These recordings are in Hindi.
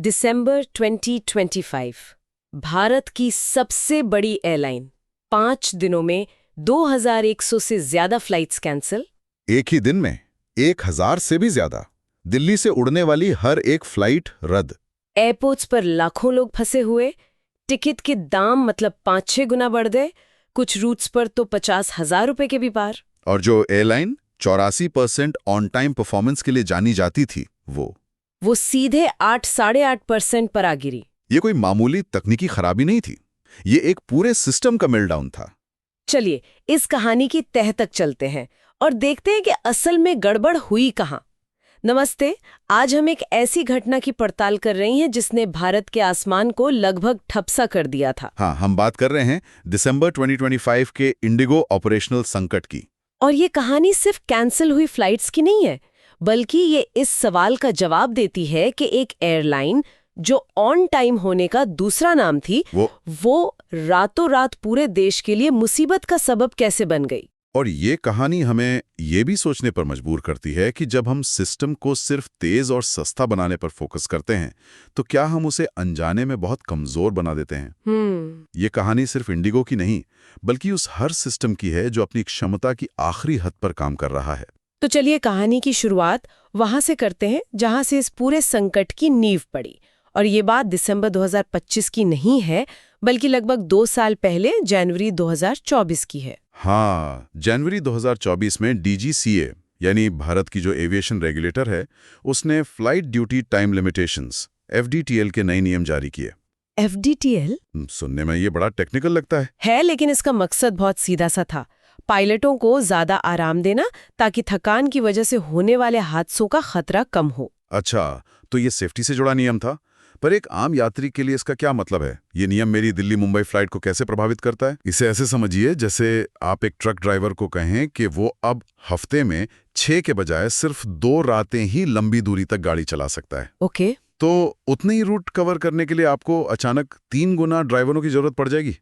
दिसंबर 2025 भारत की सबसे बड़ी एयरलाइन 5 दिनों में 2100 से ज्यादा फ्लाइट्स कैंसिल। एक ही दिन में 1000 से भी ज्यादा। दिल्ली से उड़ने वाली हर एक फ्लाइट रद्द। एयरपोर्ट्स पर लाखों लोग फंसे हुए। टिकट के दाम मतलब 5-6 गुना बढ़ गए। कुछ रूट्स पर तो 50,000 रुपए के भी पार। और जो एयरलाइन 84% ऑन टाइम परफॉर्मेंस के लिए जानी जाती थी वो सीधे 8-8.5% पर आ गिरी। ये कोई मामूली तकनीकी खराबी नहीं थी, ये एक पूरे सिस्टम का मेल्टडाउन था। चलिए इस कहानी की तह तक चलते हैं और देखते हैं कि असल में गड़बड़ हुई कहाँ। नमस्ते, आज हम एक ऐसी घटना की पड़ताल कर रही हैं जिसने भारत के आसमान को लगभग ठप्सा कर दिया था। हाँ, हम बात कर रहे हैं दिसंबर 2025 के इंडिगो ऑपरेशनल संकट की। और ये कहानी सिर्फ कैंसिल हुई फ्लाइट्स की नहीं है, बल्कि ये इस सवाल का जवाब देती है कि एक एयरलाइन जो ऑन टाइम होने का दूसरा नाम थी वो रातों रात पूरे देश के लिए मुसीबत का सबब कैसे बन गई। और ये कहानी हमें ये भी सोचने पर मजबूर करती है कि जब हम सिस्टम को सिर्फ तेज और सस्ता बनाने पर फोकस करते हैं तो क्या हम उसे अनजाने में बहुत कमजोर बना देते हैं। ये कहानी सिर्फ इंडिगो की नहीं, बल्कि उस हर सिस्टम की है जो अपनी क्षमता की आखिरी हद पर काम कर रहा है। तो चलिए कहानी की शुरुआत वहां से करते हैं जहां से इस पूरे संकट की नींव पड़ी। और ये बात दिसंबर 2025 की नहीं है, बल्कि लगभग 2 साल पहले जनवरी 2024 की है। हाँ, जनवरी 2024 में DGCA यानी भारत की जो एविएशन रेगुलेटर है, उसने flight duty time limitations FDTL के नए नियम जारी किए। FDTL सुनने में ये बड़ा टेक्निकल लगता है, लेकिन इसका मकसद बहुत सीधा सा था। पायलटों को ज्यादा आराम देना ताकि थकान की वजह से होने वाले हादसों का खतरा कम हो। अच्छा, तो ये सेफ्टी से जुड़ा नियम था। पर एक आम यात्री के लिए इसका क्या मतलब है? ये नियम मेरी दिल्ली मुंबई फ्लाइट को कैसे प्रभावित करता है? इसे ऐसे समझिए जैसे आप एक ट्रक ड्राइवर को कहें कि वो अब हफ्ते में 6 के बजाय सिर्फ 2 रातें ही लंबी दूरी तक गाड़ी चला सकता है। ओके। तो उतने ही रूट कवर करने के लिए आपको अचानक 3 गुना ड्राइवरों की जरूरत पड़ जाएगी।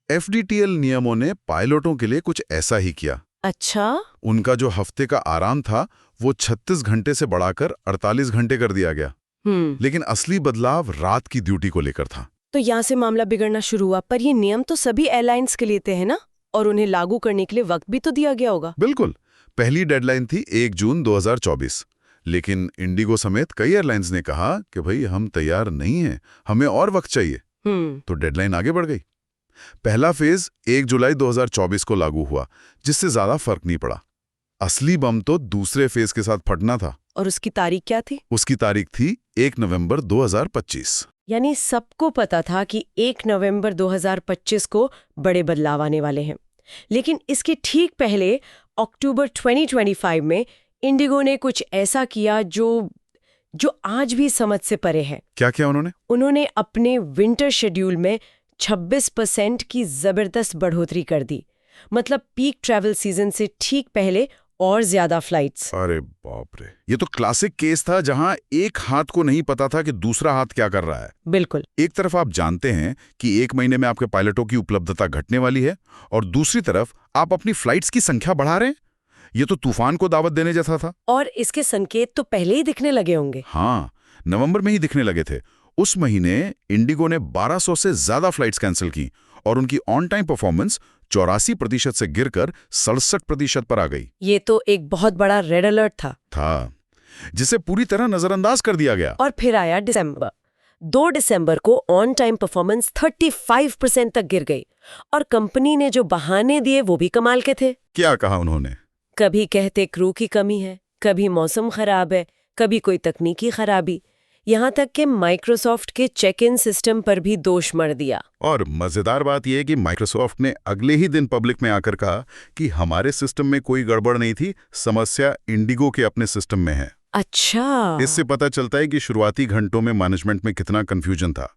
FDTL नियमों ने पायलटों के लिए कुछ ऐसा ही किया। अच्छा। उनका जो हफ्ते का आराम था वो 36 घंटे से बढ़ाकर 48 घंटे कर दिया गया। लेकिन असली बदलाव रात की ड्यूटी को लेकर था। तो यहाँ से मामला बिगड़ना शुरू हुआ। पर ये नियम तो सभी एयरलाइंस के लिए थे, है ना? और उन्हें लागू करने के लिए वक्त भी तो दिया गया होगा। बिल्कुल। पहली डेडलाइन थी 1 जून 2024, लेकिन इंडिगो समेत कई एयरलाइंस ने कहा कि भाई हम तैयार नहीं हैं, हमें और वक्त चाहिए। तो डेडलाइन आगे बढ़ गई। पहला फेज 1 जुलाई 2024 को लागू हुआ, जिससे ज्यादा फर्क नहीं पड़ा। असली बम तो दूसरे फेज के साथ फटना था। और उसकी तारीख क्या थी? उसकी तारीख थी 1 नवंबर 2025। यानी सबको पता था कि 1 नवंबर 2025 को बड़े बदलाव आने वाले हैं। लेकिन इसके ठीक पहले अक्टूबर 2025 में इंडिगो ने कुछ ऐसा किया जो आज भी समझ से परे है। क्या किया उन्होंने? उन्होंने अपने विंटर शेड्यूल में 26% की जबरदस्त बढ़ोतरी कर दी। मतलब पीक ट्रैवल सीजन से ठीक पहले और ज्यादा फ्लाइट्स। अरे बाप रे, ये तो क्लासिक केस था जहां एक हाथ को नहीं पता था कि दूसरा हाथ क्या कर रहा है। बिल्कुल। एक तरफ आप जानते हैं कि 1 महीने में आपके पायलटों की उपलब्धता घटने वाली है, और दूसरी तरफ आप अपनी फ्लाइट्स की संख्या बढ़ा रहे हैं। ये तो तूफान को दावत देने जैसा था। और इसके संकेत तो पहले ही दिखने लगे होंगे। हाँ, नवंबर में ही दिखने लगे थे। उस महीने इंडिगो ने 1200 से ज्यादा फ्लाइट्स कैंसिल की और उनकी ऑन टाइम परफॉर्मेंस 84% से गिरकर 67% पर आ गई। ये तो एक बहुत बड़ा रेड अलर्ट था जिसे पूरी तरह नजरअंदाज कर दिया गया। और फिर आया दिसंबर। 2 दिसंबर को ऑन टाइम परफॉर्मेंस 35% तक गिर गई। और कंपनी ने जो बहाने दिए वो भी कमाल के थे। क्या कहा उन्होंने? कभी कहते क्रू की कमी है, कभी मौसम खराब है, कभी कोई तकनीकी खराबी, यहाँ तक कि माइक्रोसॉफ्ट के चेक इन सिस्टम पर भी दोष मढ़ दिया। और मजेदार बात यह है कि माइक्रोसॉफ्ट ने अगले ही दिन पब्लिक में आकर कहा कि हमारे सिस्टम में कोई गड़बड़ नहीं थी, समस्या इंडिगो के अपने सिस्टम में है। अच्छा। इससे पता चलता है कि शुरुआती घंटों में मैनेजमेंट में कितना कंफ्यूजन था।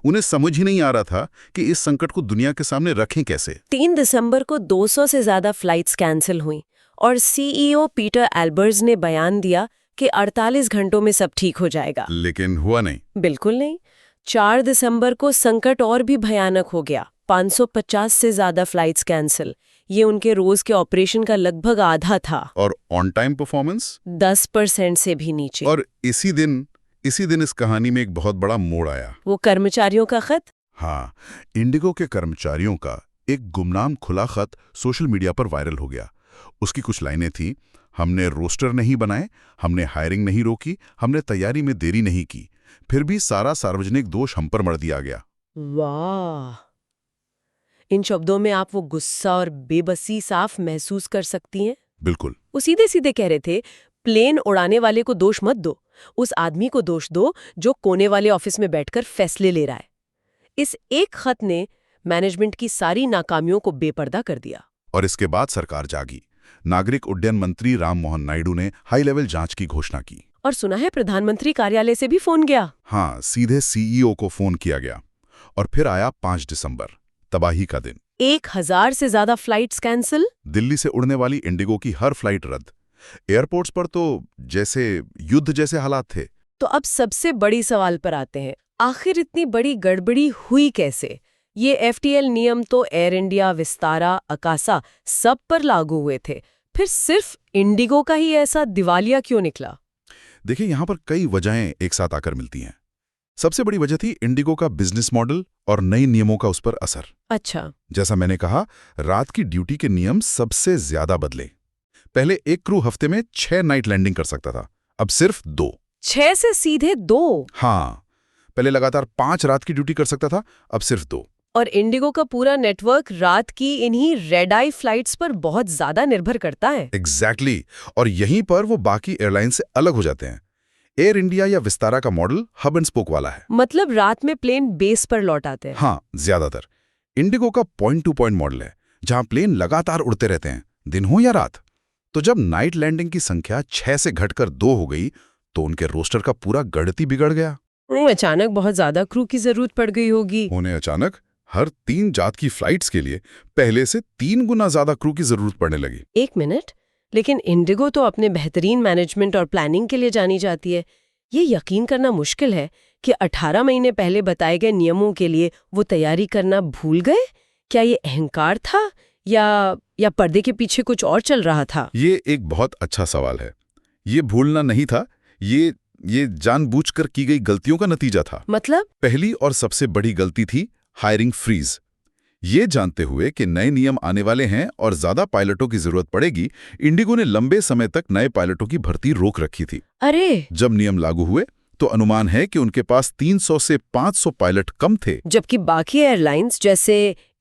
उन्हें समझ ही नहीं आ रहा था कि इस संकट को दुनिया के सामने रखें कैसे। 3 दिसंबर को 200 से ज्यादा फ्लाइट्स कैंसिल हुई और CEO पीटर एल्बर्स ने बयान दिया कि 48 घंटों में सब ठीक हो जाएगा। लेकिन हुआ नहीं। बिल्कुल नहीं। 4 दिसंबर को संकट और भी भयानक हो गया। 550 से ज्यादा फ्लाइट्स कैंसिल। ये उनके रोज के ऑपरेशन का लगभग आधा था। और ऑन टाइम परफॉर्मेंस 10% से भी नीचे। और इसी दिन इसी दिन इस कहानी में एक बहुत बड़ा मोड़ आया। वो कर्मचारियों का खत? हाँ, इंडिगो के कर्मचारियों का एक गुमनाम खुला खत सोशल मीडिया पर वायरल हो गया। उसकी कुछ लाइनें थी, हमने रोस्टर नहीं बनाए, हमने हायरिंग नहीं रोकी, हमने तैयारी में देरी नहीं की, फिर भी सारा सार्वजनिक दोष हम पर मढ़ दिया गया। वाह! इन शब्दों में आप वो गुस्सा और बेबसी साफ महसूस कर सकती हैं। बिल्कुल। वो सीधे सीधे कह रहे थे, प्लेन उड़ाने वाले को दोष मत दो, उस आदमी को दोष दो जो कोने वाले ऑफिस में बैठकर फैसले ले रहा है। इस एक खत ने मैनेजमेंट की सारी नाकामियों को बेपर्दा कर दिया। और इसके बाद सरकार जागी। नागरिक उड्डयन मंत्री राम मोहन नायडू ने हाई लेवल जांच की घोषणा की। और सुना है प्रधानमंत्री कार्यालय से भी फोन गया। हाँ, सीधे सीईओ को फोन किया गया। और फिर आया 5 दिसंबर, तबाही का दिन। 1000 से ज्यादा फ्लाइट्स कैंसिल। दिल्ली से उड़ने वाली इंडिगो की हर फ्लाइट रद्द। एयरपोर्ट्स पर तो जैसे युद्ध जैसे हालात थे। तो अब सबसे बड़ी सवाल पर आते हैं, आखिर इतनी बड़ी गड़बड़ी हुई कैसे? ये एफटीएल नियम तो एयर इंडिया, विस्तारा, अकासा सब पर लागू हुए थे, फिर सिर्फ इंडिगो का ही ऐसा दिवालिया क्यों निकला? देखिए, यहाँ पर कई वजहें एक साथ आकर मिलती हैं। सबसे बड़ी वजह थी इंडिगो का बिजनेस मॉडल और नए नियमों का उस पर असर। अच्छा। जैसा मैंने कहा, रात की ड्यूटी के नियम सबसे ज्यादा बदले। पहले एक क्रू हफ्ते में 6 नाइट लैंडिंग कर सकता था, अब सिर्फ 2। 6 से सीधे 2? हाँ, पहले लगातार 5 रात की ड्यूटी कर सकता था, अब सिर्फ 2। और इंडिगो का पूरा नेटवर्क रात की इन्हीं रेड आई फ्लाइट्स पर बहुत ज्यादा निर्भर करता है। एग्जैक्टली। और यहीं पर वो बाकी एयरलाइन से अलग हो जाते हैं। एयर इंडिया या विस्तारा का मॉडल हब एंड स्पोक वाला है। मतलब रात में प्लेन बेस पर लौट आते हैं। हाँ, ज्यादातर। इंडिगो का पॉइंट टू पॉइंट मॉडल है, जहां प्लेन लगातार उड़ते रहते हैं, दिन हो या रात। तो जब नाइट लैंडिंग की संख्या 6 से घटकर 2 हो गई, तो उनके रोस्टर का पूरा गणित बिगड़ गया। अचानक बहुत ज्यादा क्रू की जरूरत पड़ गई होगी। उन्हें अचानक हर 3 जात की फ्लाइट्स के लिए पहले से 3 गुना ज्यादा क्रू की जरूरत पड़ने लगी। एक मिनट, लेकिन इंडिगो तो अपने बेहतरीन मैनेजमेंट और प्लानिंग के लिए जानी जाती है। ये यकीन करना मुश्किल है कि 18 महीने पहले बताए गए नियमों के लिए वो तैयारी करना भूल गए। क्या ये अहंकार था या पर्दे के पीछे कुछ और चल रहा था? ये एक बहुत अच्छा सवाल है। ये भूलना नहीं था, ये जानबूझकर की गई गलतियों का नतीजा था। मतलब? पहली और सबसे बड़ी गलती थी हायरिंग फ्रीज। ये जानते हुए कि नए नियम आने वाले हैं और ज्यादा पायलटों की जरूरत पड़ेगी, इंडिगो ने लंबे समय तक नए पायलटों की भर्ती रोक रखी थी। अरे! जब नियम लागू हुए तो अनुमान है कि उनके पास 300 से 500 पायलट कम थे। जबकि बाकी एयरलाइंस जैसे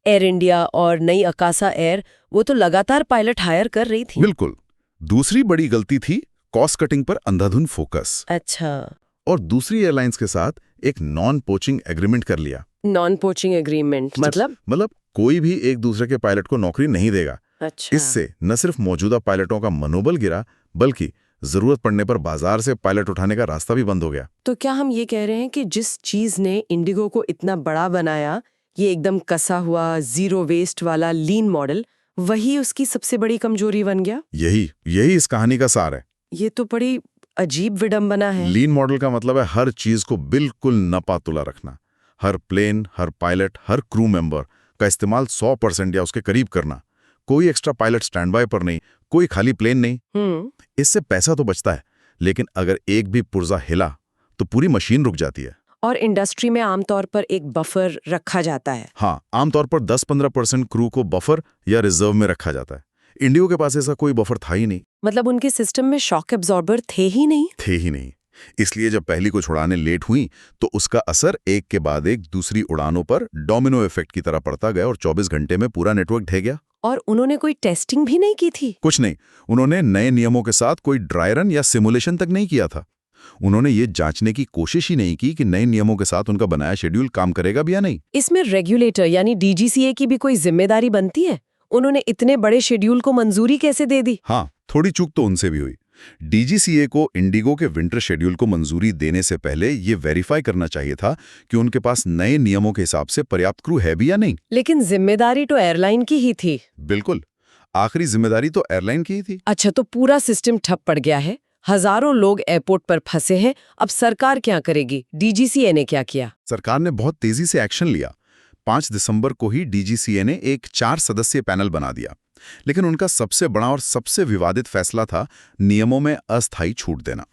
एयर इंडिया और नई अकासा एयर, वो तो लगातार पायलट हायर कर रही थी। बिल्कुल। दूसरी बड़ी गलती थी कॉस्ट कटिंग पर अंधाधुंध फोकस। अच्छा। और दूसरी एयरलाइंस के साथ एक नॉन पोचिंग एग्रीमेंट कर लिया। नॉन पोचिंग एग्रीमेंट मतलब कोई भी एक दूसरे के पायलट को नौकरी नहीं देगा। अच्छा। इससे न सिर्फ मौजूदा पायलटों का मनोबल गिरा, बल्कि जरूरत पड़ने पर बाजार से पायलट उठाने का रास्ता भी बंद हो गया। तो क्या हम ये कह रहे हैं कि जिस चीज ने इंडिगो को इतना बड़ा बनाया, ये एकदम कसा हुआ जीरो वेस्ट वाला लीन मॉडल, वही उसकी सबसे बड़ी कमजोरी बन गया? यही इस कहानी का सार है। ये तो बड़ी अजीब विडंबना है। लीन मॉडल का मतलब है हर चीज को बिल्कुल नपातुला रखना। हर प्लेन, हर पायलट, हर क्रू मेंबर का इस्तेमाल 100% या उसके करीब करना। कोई एक्स्ट्रा पायलट स्टैंड बाय पर नहीं, कोई खाली प्लेन नहीं। इससे पैसा तो बचता है, लेकिन अगर एक भी पुर्जा हिला तो पूरी मशीन रुक जाती है। और इंडस्ट्री में आमतौर पर एक बफर रखा जाता है। हाँ, आमतौर पर 10-15% क्रू को बफर या रिजर्व में रखा जाता है। इंडिगो के पास ऐसा कोई बफर था ही नहीं। मतलब उनके सिस्टम में शॉक एब्जॉर्बर थे ही नहीं। इसलिए जब पहली कुछ उड़ानें लेट हुई तो उसका असर एक के बाद एक दूसरी उड़ानों पर डोमिनो इफेक्ट की तरह पड़ता गया और 24 घंटे में पूरा नेटवर्क ढह गया। और उन्होंने कोई टेस्टिंग भी नहीं की थी? कुछ नहीं। उन्होंने नए नियमों के साथ कोई ड्राई रन या सिमुलेशन तक नहीं किया था। उन्होंने ये जांचने की कोशिश ही नहीं की कि नए नियमों के साथ उनका बनाया शेड्यूल काम करेगा भी या नहीं। इसमें रेगुलेटर यानी डीजीसीए की भी कोई जिम्मेदारी बनती है? उन्होंने इतने बड़े शेड्यूल को मंजूरी कैसे दे दी? हाँ, थोड़ी चूक तो उनसे भी हुई। डीजीसीए को इंडिगो के विंटर शेड्यूल को मंजूरी देने से पहले ये वेरीफाई करना चाहिए था कि उनके पास नए नियमों के हिसाब से पर्याप्त क्रू है भी या नहीं। लेकिन जिम्मेदारी तो एयरलाइन की ही थी। बिल्कुल, आखिरी जिम्मेदारी तो एयरलाइन की ही थी। अच्छा, तो पूरा सिस्टम ठप पड़ गया है, हजारों लोग एयरपोर्ट पर फंसे हैं। अब सरकार क्या करेगी? डीजीसीए ने क्या किया? सरकार ने बहुत तेजी से एक्शन लिया। 5 दिसंबर को ही डीजीसीए ने एक 4 सदस्यीय पैनल बना दिया। लेकिन उनका सबसे बड़ा और सबसे विवादित फैसला था नियमों में अस्थायी छूट देना।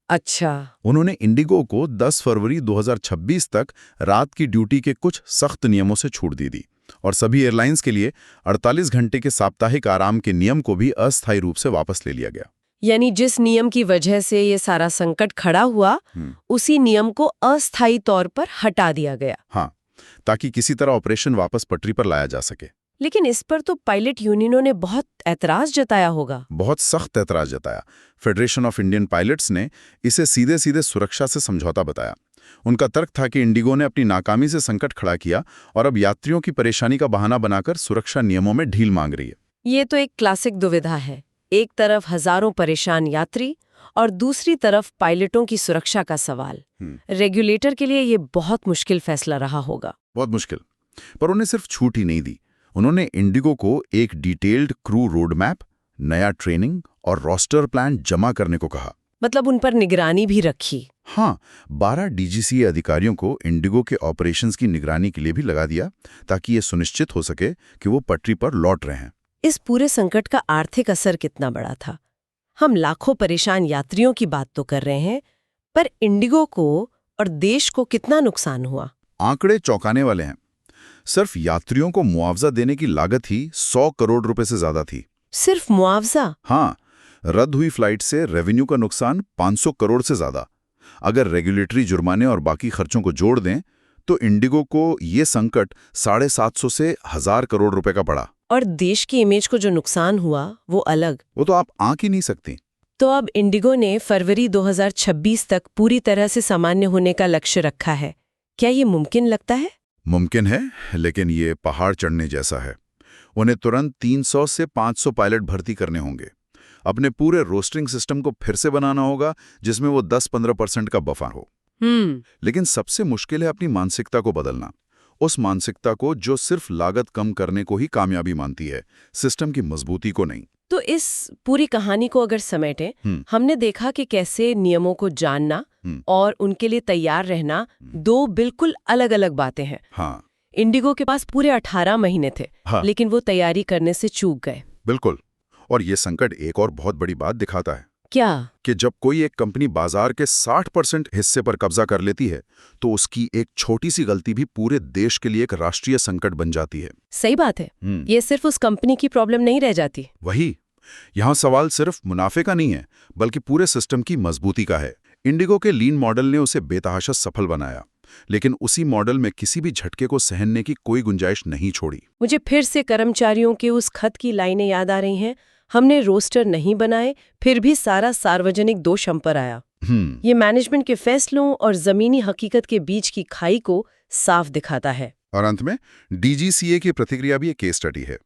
अच्छा। उन्होंने इंडिगो को 10 फरवरी 2026 तक रात की ड्यूटी के कुछ सख्त नियमों से छूट दी और सभी एयरलाइंस के लिए 48 घंटे के साप्ताहिक आराम के नियम को भी अस्थायी रूप से वापस ले लिया गया। यानी जिस नियम की वजह से ये सारा संकट खड़ा हुआ, उसी नियम को अस्थायी तौर पर हटा दिया गया। हाँ, ताकि किसी तरह ऑपरेशन वापस पटरी पर लाया जा सके। लेकिन इस पर तो पायलट यूनियनों ने बहुत ऐतराज जताया होगा। बहुत सख्त ऐतराज जताया। फेडरेशन ऑफ इंडियन पायलट्स ने इसे सीधे सीधे सुरक्षा से समझौता बताया। उनका तर्क था कि इंडिगो ने अपनी नाकामी से संकट खड़ा किया और अब यात्रियों की परेशानी का बहाना बनाकर सुरक्षा नियमों में ढील मांग रही है। ये तो एक क्लासिक दुविधा है। एक तरफ हजारों परेशान यात्री और दूसरी तरफ पायलटों की सुरक्षा का सवाल। रेगुलेटर के लिए ये बहुत मुश्किल फैसला रहा होगा। बहुत मुश्किल। पर उन्हें सिर्फ छूट ही नहीं दी, उन्होंने इंडिगो को एक डिटेल्ड क्रू रोड मैप, नया ट्रेनिंग और रोस्टर प्लान जमा करने को कहा। मतलब उन पर निगरानी भी रखी। हाँ, 12 डीजीसीए अधिकारियों को इंडिगो के ऑपरेशंस की निगरानी के लिए भी लगा दिया, ताकि ये सुनिश्चित हो सके कि वो पटरी पर लौट रहे हैं। इस पूरे संकट का आर्थिक असर कितना बड़ा था? हम लाखों परेशान यात्रियों की बात तो कर रहे हैं, पर इंडिगो को और देश को कितना नुकसान हुआ? आंकड़े चौंकाने वाले हैं। सिर्फ यात्रियों को मुआवजा देने की लागत ही 100 करोड़ रुपए से ज्यादा थी। सिर्फ मुआवजा? हाँ, रद्द हुई फ्लाइट से रेवेन्यू का नुकसान 500 करोड़ से ज्यादा। अगर रेगुलेटरी जुर्माने और बाकी खर्चों को जोड़ दें तो इंडिगो को ये संकट 750 से 1000 करोड़ रुपए का पड़ा। और देश की इमेज को जो नुकसान हुआ वो अलग। वो तो आप आंक ही नहीं सकती। तो अब इंडिगो ने फरवरी 2026 तक पूरी तरह से सामान्य होने का लक्ष्य रखा है। क्या ये मुमकिन लगता है? मुमकिन है, लेकिन ये पहाड़ चढ़ने जैसा है। उन्हें तुरंत 300 से 500 पायलट भर्ती करने होंगे। अपने पूरे रोस्टरिंग सिस्टम को फिर से बनाना होगा, जिसमें वो 10-15% का बफर हो। लेकिन सबसे मुश्किल है अपनी मानसिकता को बदलना। उस मानसिकता को जो सिर्फ लागत कम करने को ही कामयाबी मानती है, सिस्टम की मजबूती को नहीं। तो इस पूरी कहानी को अगर समेटे, हमने देखा कि कैसे नियमों को जानना और उनके लिए तैयार रहना दो बिल्कुल अलग अलग बातें हैं। हाँ। इंडिगो के पास पूरे 18 महीने थे। हाँ। लेकिन वो तैयारी करने से चूक गए। बिल्कुल। और ये संकट एक और बहुत बड़ी बात दिखाता है। क्या? कि जब कोई एक कंपनी बाजार के 60% हिस्से पर कब्जा कर लेती है, तो उसकी एक छोटी सी गलती भी पूरे देश के लिए एक राष्ट्रीय संकट बन जाती है। सही बात है। ये सिर्फ उस कंपनी की प्रॉब्लम नहीं रह जाती। वही, यहाँ सवाल सिर्फ मुनाफे का नहीं है, बल्कि पूरे सिस्टम की मजबूती का है। इंडिगो के लीन मॉडल ने उसे बेतहाशा सफल बनाया, लेकिन उसी मॉडल में किसी भी झटके को सहने की कोई गुंजाइश नहीं छोड़ी। मुझे फिर से कर्मचारियों के उस खत की लाइनें याद आ रही हैं। हमने रोस्टर नहीं बनाए, फिर भी सारा सार्वजनिक दोष हम पर आया। ये मैनेजमेंट के फैसलों और जमीनी हकीकत के बीच की खाई को साफ दिखाता है। और अंत में डीजीसीए की प्रतिक्रिया भी एक केस स्टडी है।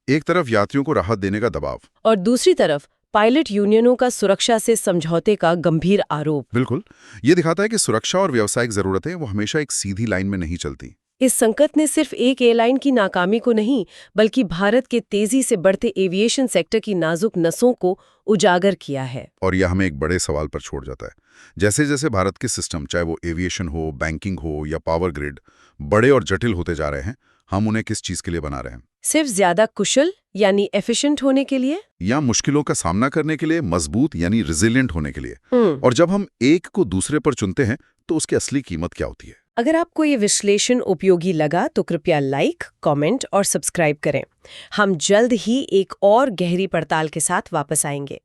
एक तरफ यात्रियों को राहत देने का दबाव और दूसरी तरफ पायलट यूनियनों का सुरक्षा से समझौते का गंभीर आरोप। बिल्कुल, ये दिखाता है कि सुरक्षा और व्यावसायिक जरूरतें वो हमेशा एक सीधी लाइन में नहीं चलती। इस संकट ने सिर्फ एक एयरलाइन की नाकामी को नहीं, बल्कि भारत के तेजी से बढ़ते एविएशन सेक्टर की नाजुक नसों को उजागर किया है। और यह हमें एक बड़े सवाल पर छोड़ जाता है। जैसे जैसे भारत के सिस्टम, चाहे वो एविएशन हो, बैंकिंग हो या पावर ग्रिड, बड़े और जटिल होते जा रहे हैं, हम उन्हें किस चीज के लिए बना रहे हैं? सिर्फ ज्यादा कुशल यानी एफिशिएंट होने के लिए, या मुश्किलों का सामना करने के लिए मजबूत यानी रिजिलिएंट होने के लिए? और जब हम एक को दूसरे पर चुनते हैं तो उसकी असली कीमत क्या होती है? अगर आपको ये विश्लेषण उपयोगी लगा तो कृपया लाइक, कमेंट और सब्सक्राइब करें। हम जल्द ही एक और गहरी पड़ताल के साथ वापस आएंगे।